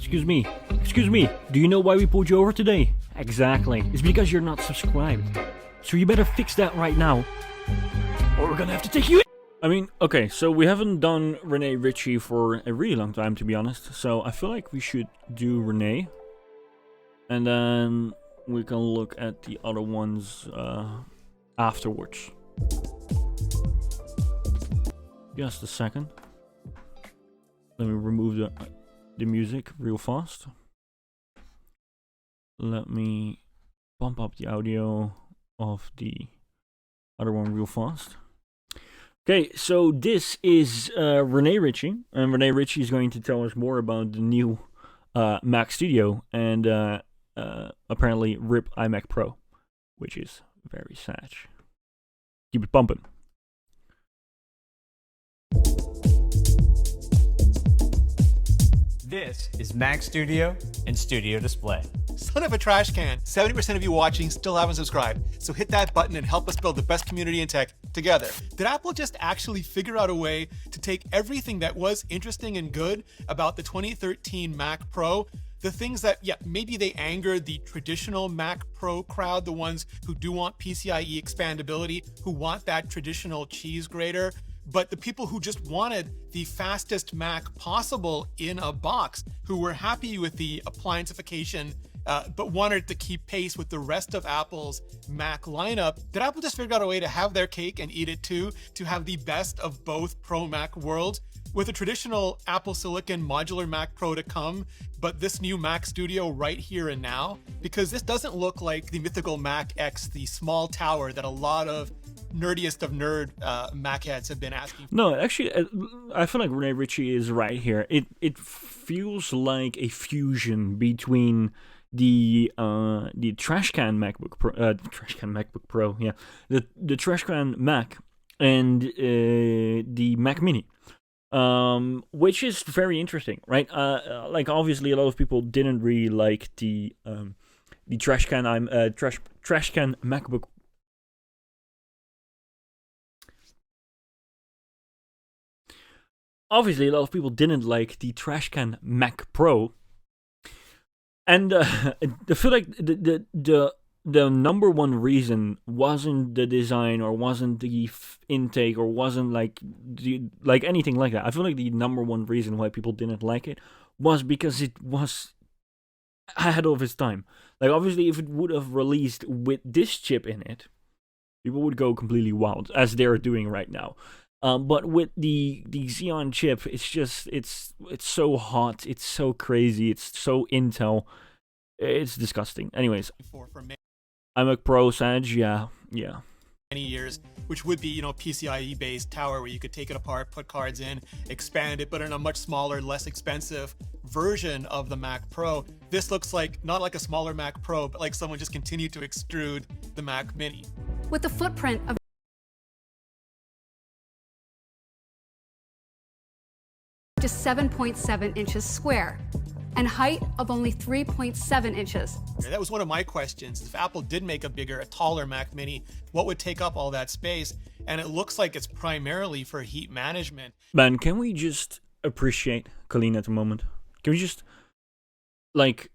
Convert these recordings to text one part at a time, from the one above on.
Excuse me, do you know why we pulled you over today? Exactly, it's because you're not subscribed. So you better fix that right now, or we're gonna have to take you in. I mean, okay, so we haven't done Rene Ritchie for a really long time, to be honest. So I feel like we should do Rene. And then we can look at the other ones afterwards. Just a second. Let me remove the music real fast. Let me bump up the audio of the other one real fast. Okay, so this is Rene Ritchie, and Rene Ritchie is going to tell us more about the new Mac Studio and apparently RIP iMac Pro, which is very sad. Keep it pumping. This is Mac Studio and Studio Display. Son of a trash can, 70% of you watching still haven't subscribed, so hit that button and help us build the best community in tech together. Did Apple just actually figure out a way to take everything that was interesting and good about the 2013 Mac Pro, the things that, yeah, maybe they angered the traditional Mac Pro crowd, the ones who do want PCIe expandability, who want that traditional cheese grater, but the people who just wanted the fastest Mac possible in a box, who were happy with the applianceification, but wanted to keep pace with the rest of Apple's Mac lineup, did Apple just figure out a way to have their cake and eat it too, to have the best of both Pro Mac worlds? With a traditional Apple Silicon modular Mac Pro to come, but this new Mac Studio right here and now? Because this doesn't look like the mythical Mac X, the small tower that a lot of nerdiest of nerd Mac heads have been asking for. No, actually, I feel like Rene Ritchie is right here. It feels like a fusion between the trash can MacBook Pro, yeah, the trash can Mac and the Mac Mini. Which is very interesting, right? Like obviously a lot of people didn't really like the trash can MacBook. Obviously, a lot of people didn't like the trash can Mac Pro, and I feel like the number one reason wasn't the design or wasn't the intake or wasn't like anything like that. I feel like the number one reason why people didn't like it was because it was ahead of its time. Like obviously, if it would have released with this chip in it, people would go completely wild, as they're doing right now. But with the Xeon chip, it's so hot, it's so crazy, it's so Intel, it's disgusting. Anyways, iMac Pro Sage, yeah. Many years, which would be, PCIe based tower where you could take it apart, put cards in, expand it, but in a much smaller, less expensive version of the Mac Pro. This looks like not like a smaller Mac Pro, but like someone just continued to extrude the Mac Mini. With the footprint of just 7.7 inches square and height of only 3.7 inches. That was one of my questions. If Apple did make a taller Mac Mini, what would take up all that space? And it looks like it's primarily for heat management. Man, can we just appreciate Colleen at the moment? Can we just, like,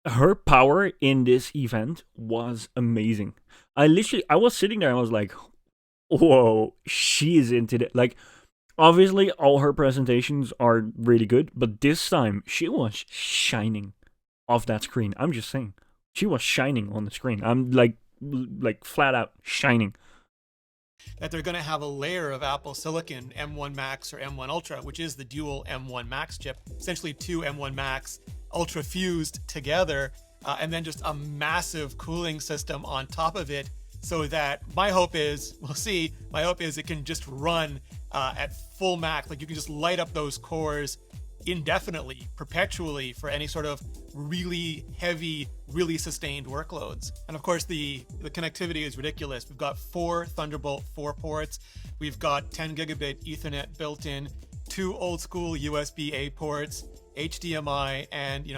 her power in this event was amazing. I was sitting there and I was like, whoa, she is into it. Like, obviously, all her presentations are really good, but this time, she was shining off that screen. I'm just saying. She was shining on the screen. I'm like flat out shining. That they're going to have a layer of Apple Silicon M1 Max or M1 Ultra, which is the dual M1 Max chip. Essentially two M1 Max Ultra fused together, and then just a massive cooling system on top of it, so that my hope is it can just run at full max. Like you can just light up those cores indefinitely, perpetually, for any sort of really heavy, really sustained workloads. And of course, the connectivity is ridiculous. We've got 4 Thunderbolt 4 ports. We've got 10 gigabit Ethernet built in, 2 old school USB-A ports, HDMI, and,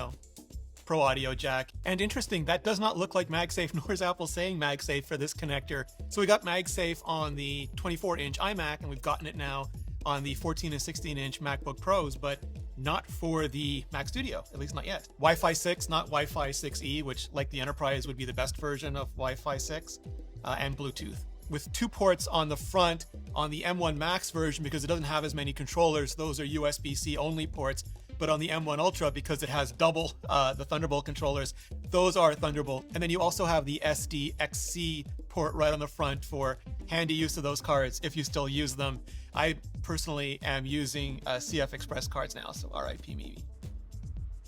Pro Audio jack. And interesting, that does not look like MagSafe, nor is Apple saying MagSafe for this connector. So we got MagSafe on the 24-inch iMac, and we've gotten it now on the 14 and 16-inch MacBook Pros, but not for the Mac Studio, at least not yet. Wi-Fi 6, not Wi-Fi 6E, which, like the Enterprise, would be the best version of Wi-Fi 6, and Bluetooth. With 2 ports on the front on the M1 Max version, because it doesn't have as many controllers, those are USB-C only ports. But on the M1 Ultra, because it has double the Thunderbolt controllers, those are Thunderbolt. And then you also have the SD-XC port right on the front for handy use of those cards if you still use them. I personally am using CF Express cards now, so RIP maybe.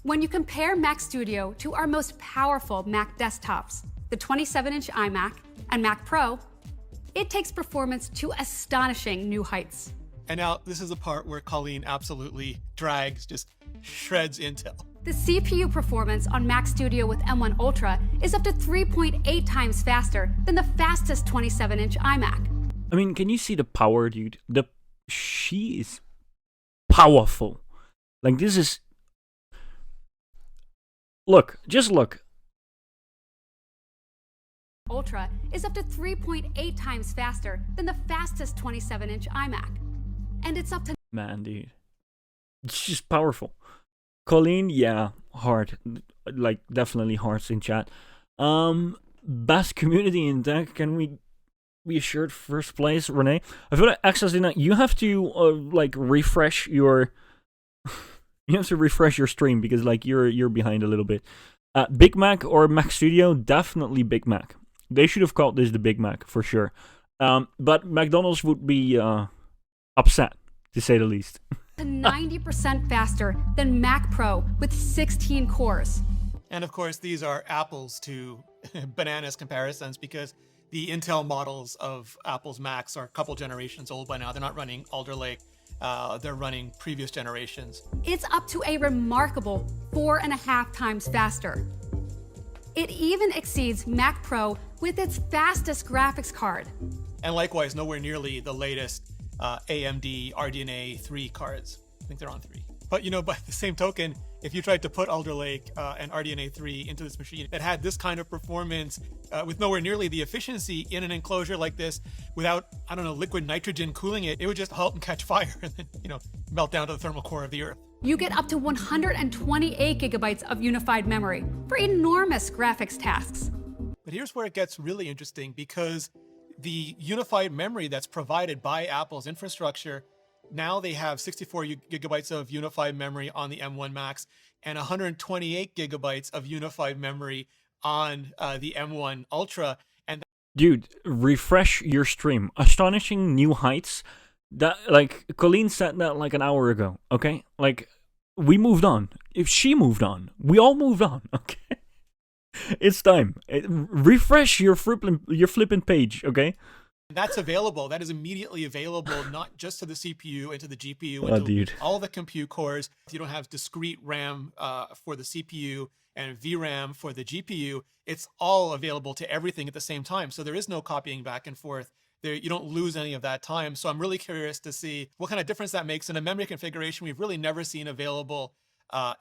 When you compare Mac Studio to our most powerful Mac desktops, the 27-inch iMac and Mac Pro, it takes performance to astonishing new heights. And now this is the part where Colleen absolutely drags, just shreds Intel. The CPU performance on Mac Studio with M1 Ultra is up to 3.8 times faster than the fastest 27-inch iMac. I mean, can you see the power, dude? She is powerful. Like, this is... Look, just look. Ultra is up to 3.8 times faster than the fastest 27-inch iMac. And it's up to... Man, dude. It's just powerful. Colleen, yeah, hard. Like, definitely hearts in chat. Best community in tech, can we be assured first place, Rene? I feel like accessing that, you have to, like, refresh your... you have to refresh your stream, because, like, you're behind a little bit. Big Mac or Mac Studio? Definitely Big Mac. They should have called this the Big Mac, for sure. But McDonald's would be upset, to say the least. 90% faster than Mac Pro with 16 cores. And of course, these are apples to bananas comparisons, because the Intel models of Apple's Macs are a couple generations old by now. They're not running Alder Lake. They're running previous generations. It's up to a remarkable 4.5 times faster. It even exceeds Mac Pro with its fastest graphics card. And likewise, nowhere nearly the latest AMD RDNA 3 cards. I think they're on 3. But, you know, by the same token, if you tried to put Alder Lake and RDNA 3 into this machine that had this kind of performance with nowhere nearly the efficiency in an enclosure like this, without, I don't know, liquid nitrogen cooling it, it would just halt and catch fire and then, you know, melt down to the thermal core of the Earth. You get up to 128 gigabytes of unified memory for enormous graphics tasks. But here's where it gets really interesting, because the unified memory that's provided by Apple's infrastructure, now they have 64 gigabytes of unified memory on the M1 Max and 128 gigabytes of unified memory on the M1 Ultra. And dude, refresh your stream. Astonishing new heights. That, like, Colleen said that like an hour ago, okay? Like, we moved on. If she moved on, we all moved on, okay? It's time. Refresh your flipping page, okay? That's available. That is immediately available, not just to the CPU and to the GPU and to all the compute cores. If you don't have discrete RAM for the CPU and VRAM for the GPU, it's all available to everything at the same time. So there is no copying back and forth. There, you don't lose any of that time. So I'm really curious to see what kind of difference that makes in a memory configuration we've really never seen available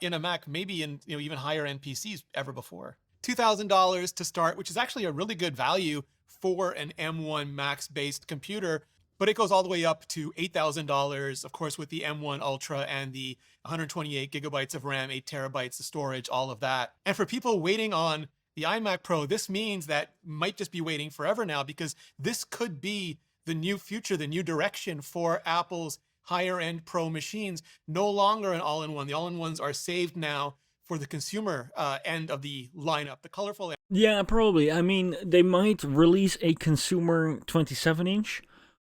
in a Mac, maybe in even higher end PCs ever before. $2,000 to start, which is actually a really good value for an M1 Max-based computer, but it goes all the way up to $8,000, of course, with the M1 Ultra and the 128 gigabytes of RAM, 8 terabytes of storage, all of that. And for people waiting on the iMac Pro, this means that might just be waiting forever now, because this could be the new future, the new direction for Apple's higher-end Pro machines. No longer an all-in-one. The all-in-ones are saved now for the consumer end of the lineup, the colorful end. Yeah, probably. I mean, they might release a consumer 27-inch,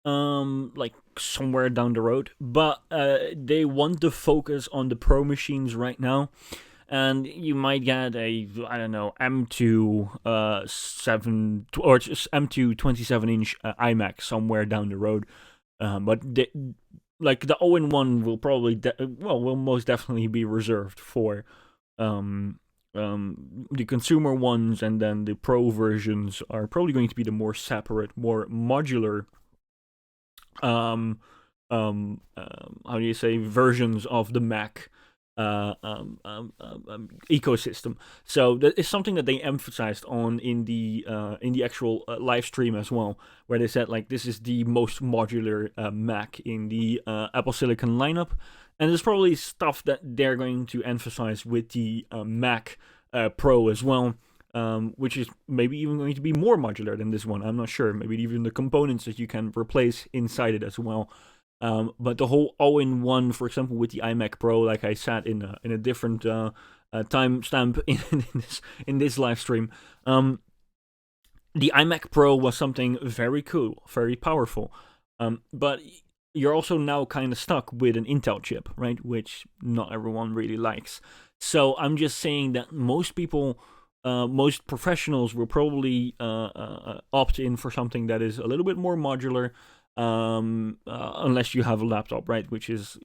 like somewhere down the road, but they want to focus on the Pro machines right now. And you might get a, I don't know, M2 7 or just M2 27-inch iMac somewhere down the road. But like the all-in-one will probably, will most definitely be reserved for the consumer ones, and then the Pro versions are probably going to be the more separate, more modular, how do you say, versions of the Mac ecosystem. So that is something that they emphasized on in the actual live stream as well, where they said like this is the most modular Mac in the Apple Silicon lineup. And there's probably stuff that they're going to emphasize with the Mac Pro as well, which is maybe even going to be more modular than this one. I'm not sure. Maybe even the components that you can replace inside it as well. But the whole all-in-one, for example, with the iMac Pro, like I said in a different timestamp in this live stream, the iMac Pro was something very cool, very powerful. But you're also now kind of stuck with an Intel chip, right? Which not everyone really likes. So I'm just saying that most people, most professionals will probably opt in for something that is a little bit more modular, unless you have a laptop, right? Which is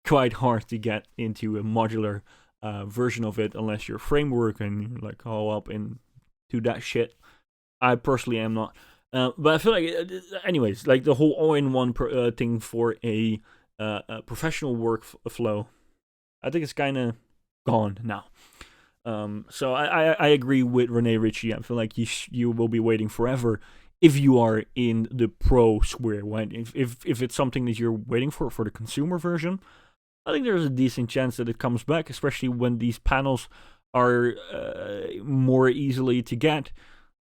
quite hard to get into a modular version of it unless you're framework and you're like all up into that shit. I personally am not. But I feel like, anyways, like the whole all-in-one thing for a professional workflow, I think it's kind of gone now. So I agree with Rene Ritchie. I feel like you will be waiting forever if you are in the pro square. Right? If it's something that you're waiting for the consumer version, I think there's a decent chance that it comes back, especially when these panels are more easily to get.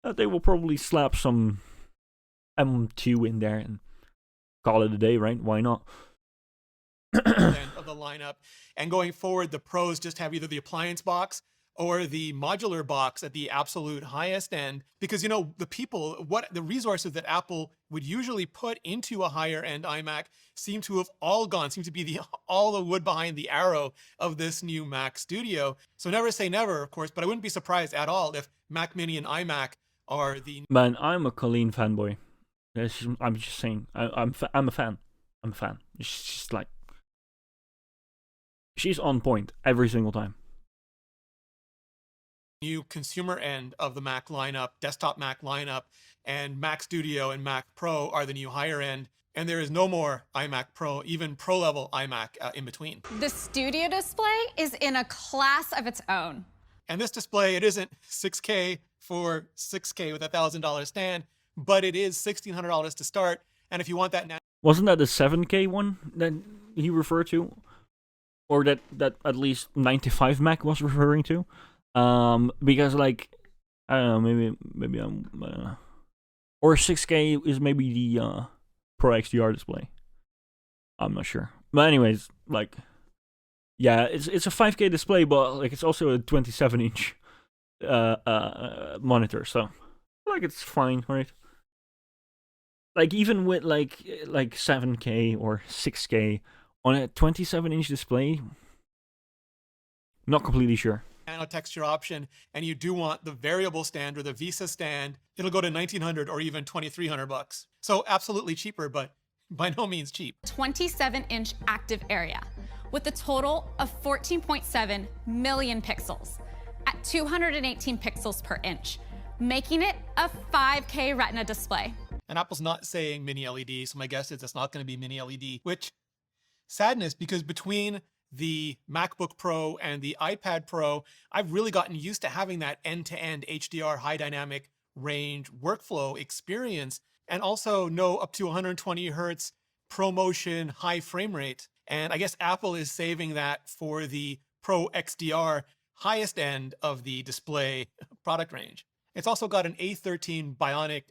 They will probably slap some M2 in there and call it a day, right? Why not? Of the lineup, and going forward, the pros just have either the appliance box or the modular box at the absolute highest end, because the resources that Apple would usually put into a higher end iMac seem to have all gone, seem to be all the wood behind the arrow of this new Mac Studio. So never say never, of course, but I wouldn't be surprised at all if Mac Mini and iMac are the... Man, I'm a Colleen fanboy. I'm just saying, I'm a fan. I'm a fan. It's just like, she's on point every single time. New consumer end of the Mac lineup, desktop Mac lineup, and Mac Studio and Mac Pro are the new higher end. And there is no more iMac Pro, even Pro level iMac in between. The Studio display is in a class of its own. And this display, it isn't 6K for 6K with a $1,000 stand, but it is $1,600 to start. And if you want that now... Wasn't that the 7K one that he referred to? Or that at least 95 Mac was referring to? Because like, I don't know, maybe I'm... or 6K is maybe the Pro XDR display. I'm not sure. But anyways, like, yeah, it's a 5K display, but like it's also a 27-inch monitor, so like it's fine, right? Like even with like 7K or 6K on a 27-inch display, not completely sure. Nano texture option, and you do want the variable stand or the Visa stand, it'll go to $1,900 or even $2,300. So absolutely cheaper, but by no means cheap. 27-inch active area with a total of 14.7 million pixels at 218 pixels per inch, making it a 5K Retina display. And Apple's not saying mini LED, so my guess is it's not going to be mini LED, which sadness, because between the MacBook Pro and the iPad Pro, I've really gotten used to having that end-to-end HDR high dynamic range workflow experience, and also no up to 120 hertz ProMotion high frame rate. And I guess Apple is saving that for the Pro XDR highest end of the display product range. It's also got an A13 Bionic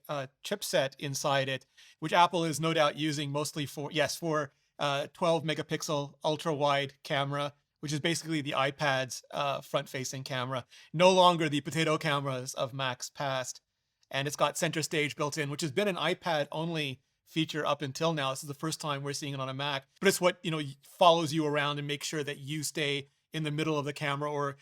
chipset inside it, which Apple is no doubt using mostly for 12 megapixel ultra wide camera, which is basically the iPad's front facing camera. No longer the potato cameras of Macs past. And it's got center stage built in, which has been an iPad only feature up until now. This is the first time we're seeing it on a Mac, but it's what, follows you around and makes sure that you stay in the middle of the camera, or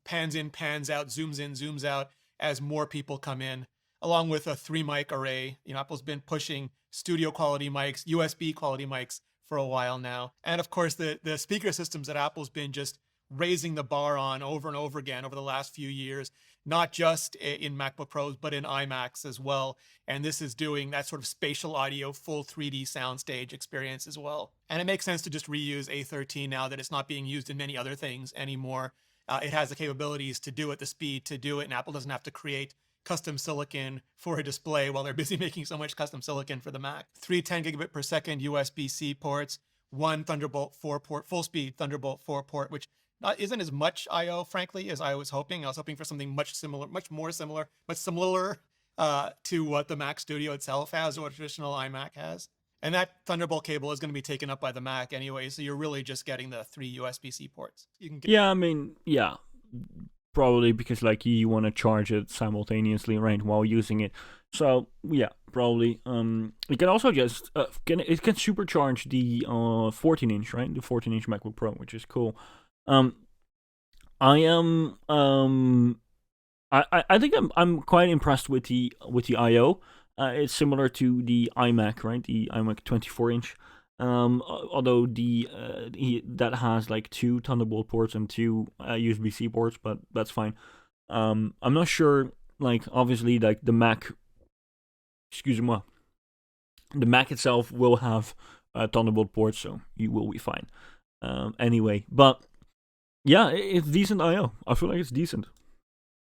pans in, pans out, zooms in, zooms out as more people come in, along with a 3 mic array. Apple's been pushing studio quality mics, USB quality mics for a while now. And of course, the speaker systems that Apple's been just raising the bar on over and over again over the last few years, not just in MacBook Pros, but in iMacs as well. And this is doing that sort of spatial audio, full 3D soundstage experience as well. And it makes sense to just reuse A13 now that it's not being used in many other things anymore. It has the capabilities to do it, the speed to do it, and Apple doesn't have to create custom silicon for a display while they're busy making so much custom silicon for the Mac. 3 10 gigabit per second USB-C ports, one Thunderbolt 4 port, full speed Thunderbolt 4 port, which isn't as much I/O, frankly, as I was hoping. I was hoping for something much more similar, much similar to what the Mac Studio itself has or what a traditional iMac has. And that Thunderbolt cable is going to be taken up by the Mac anyway, so you're really just getting the 3 USB-C ports. You can get Yeah, I mean, yeah, probably because like you want to charge it simultaneously, right, while using it. So yeah, probably. It can also just it can supercharge the 14-inch, right, the 14-inch MacBook Pro, which is cool. I am I think I'm quite impressed with the I/O. It's similar to the iMac, right? The iMac 24-inch. Although that has like 2 Thunderbolt ports and 2 USB-C ports, but that's fine. I'm not sure. Like obviously, like the Mac. Excuse me. The Mac itself will have Thunderbolt ports, so you will be fine. Anyway, but yeah, it's decent I/O. I feel like it's decent.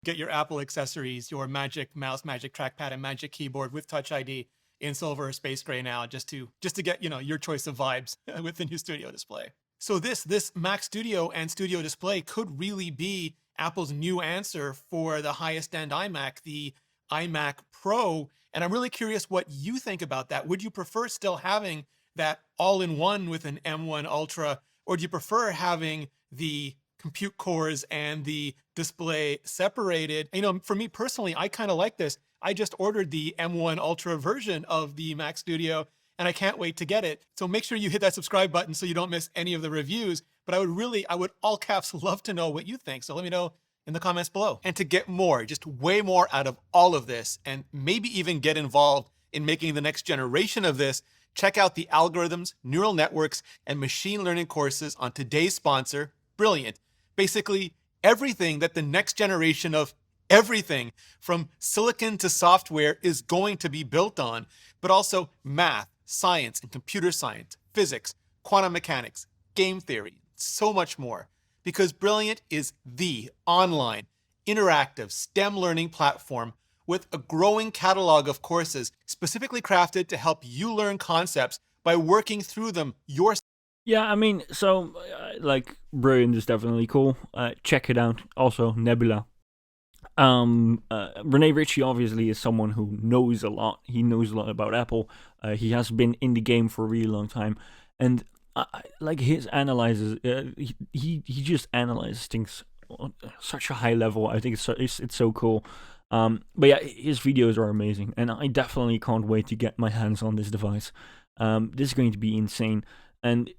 Get your Apple accessories, your Magic Mouse, Magic Trackpad, and Magic Keyboard with Touch ID in silver or space gray now, just to get your choice of vibes with the new Studio Display. So this Mac Studio and Studio Display could really be Apple's new answer for the highest end iMac, the iMac Pro. And I'm really curious what you think about that. Would you prefer still having that all-in-one with an M1 Ultra, or do you prefer having the compute cores and the display separated? For me personally, I kind of like this. I just ordered the M1 Ultra version of the Mac Studio, and I can't wait to get it. So make sure you hit that subscribe button so you don't miss any of the reviews. But I would all caps love to know what you think. So let me know in the comments below. And to get more, just way more out of all of this, and maybe even get involved in making the next generation of this, check out the algorithms, neural networks, and machine learning courses on today's sponsor, Brilliant. Basically, everything that the next generation of everything from silicon to software is going to be built on, but also math, science, and computer science, physics, quantum mechanics, game theory, so much more. Because Brilliant is the online, interactive STEM learning platform with a growing catalog of courses specifically crafted to help you learn concepts by working through them yourself. Yeah, I mean, so like Brilliant is definitely cool. Check it out. Also, Nebula. Rene Ritchie obviously is someone who knows a lot. He knows a lot about Apple. He has been in the game for a really long time, and like his analyzes, he just analyzes things on such a high level. I think it's so cool. But yeah, his videos are amazing, and I definitely can't wait to get my hands on this device. This is going to be insane. And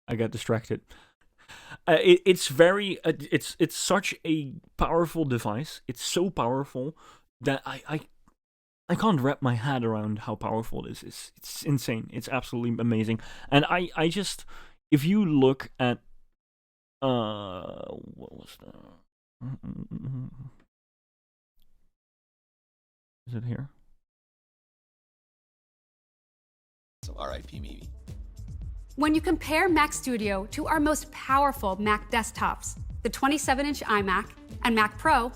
I got distracted. It's such a powerful device. It's so powerful that I can't wrap my head around how powerful this is. It's insane. It's absolutely amazing. And I just, if you look at what was that? Is it here? So RIP Mimi. When you compare Mac Studio to our most powerful Mac desktops, the 27-inch iMac and Mac Pro,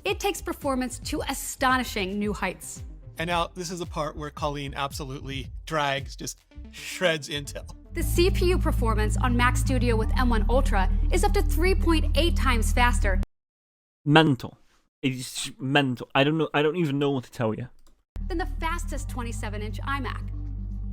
it takes performance to astonishing new heights. And now this is the part where Colleen absolutely drags, just shreds Intel. The CPU performance on Mac Studio with M1 Ultra is up to 3.8 times faster Mental. It's mental. I don't even know what to tell you. than the fastest 27-inch iMac.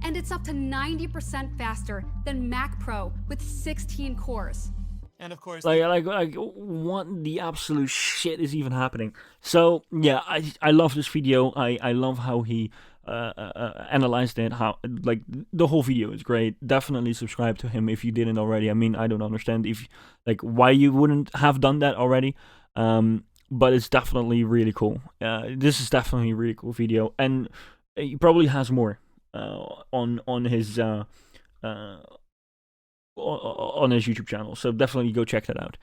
And it's up to 90% faster than Mac Pro with 16 cores. And of course, Like what the absolute shit is even happening? So yeah, I love this video. I love how he analyzed it. How like the whole video is great. Definitely subscribe to him if you didn't already. I mean, I don't understand if like why you wouldn't have done that already. But it's definitely really cool. This is definitely a really cool video, and he probably has more on his YouTube channel. So definitely go check that out.